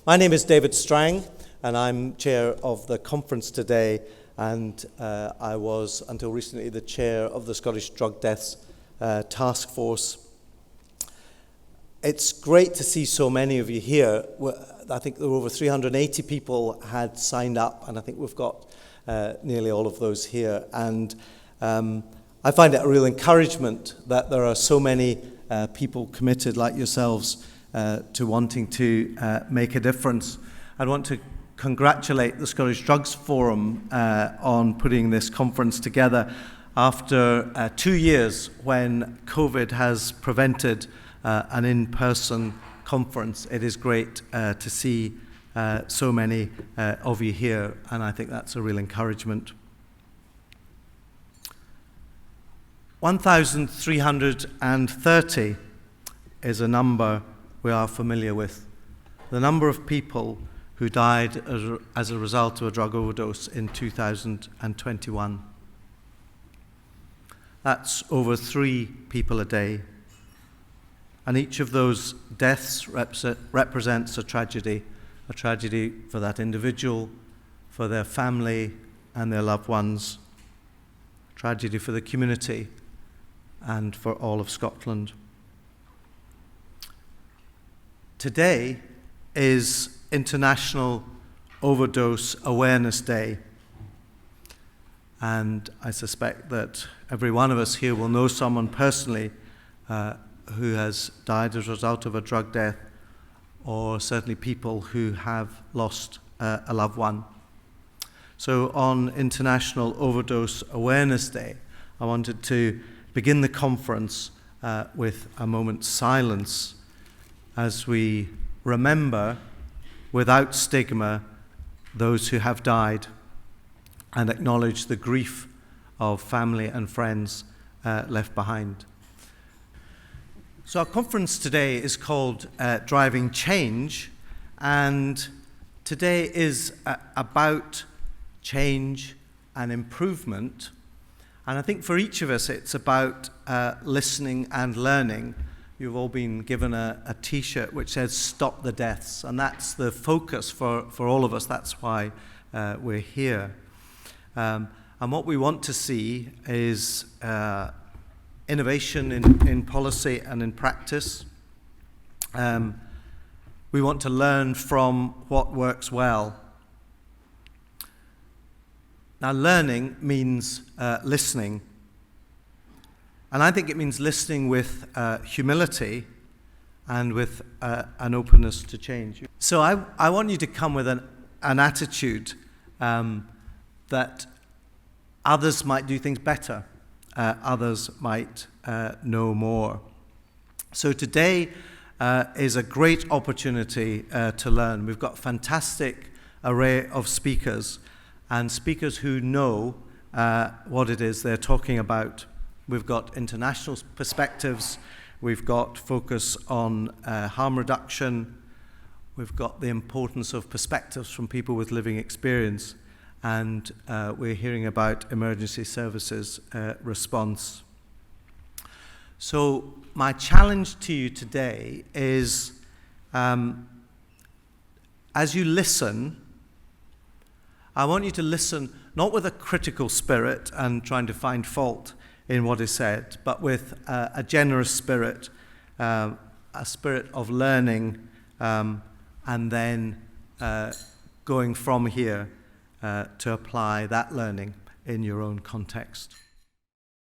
My name is David Strang, and I'm chair of the conference today, and I was, until recently, the chair of the Scottish Drug Deaths Taskforce. It's great to see so many of you here. I think there were over 380 people had signed up, and I think we've got nearly all of those here. And I find it a real encouragement that there are so many people committed like yourselves to wanting to make a difference. I'd want to congratulate the Scottish Drugs Forum on putting this conference together after 2 years when COVID has prevented an in-person conference. It is great to see so many of you here, and I think that's a real encouragement. 1,330 is a number we are familiar with. The number of people who died as a result of a drug overdose in 2021. That's over 3 people a day. And each of those deaths represents a tragedy for that individual, for their family and their loved ones, tragedy for the community and for all of Scotland. Today is International Overdose Awareness Day, and I suspect that every one of us here will know someone personally who has died as a result of a drug death, or certainly people who have lost a loved one. So on International Overdose Awareness Day, I wanted to begin the conference with a moment's silence as we remember, without stigma, those who have died and acknowledge the grief of family and friends left behind. So our conference today is called Driving Change, and today is about change and improvement. And I think for each of us it's about listening and learning. You've all been given a T-shirt which says "Stop the Deaths," and that's the focus for all of us. That's why we're here. And what we want to see is innovation in policy and in practice. We want to learn from what works well. Now, learning means listening. And I think it means listening with humility and with an openness to change. So I want you to come with an attitude that others might do things better, others might know more. So today is a great opportunity to learn. We've got a fantastic array of speakers, and speakers who know what it is they're talking about. We've got international perspectives, we've got focus on harm reduction, we've got the importance of perspectives from people with living experience, and we're hearing about emergency services response. So my challenge to you today is, as you listen, I want you to listen not with a critical spirit and trying to find fault in what is said, but with a generous spirit, a spirit of learning, and then going from here to apply that learning in your own context.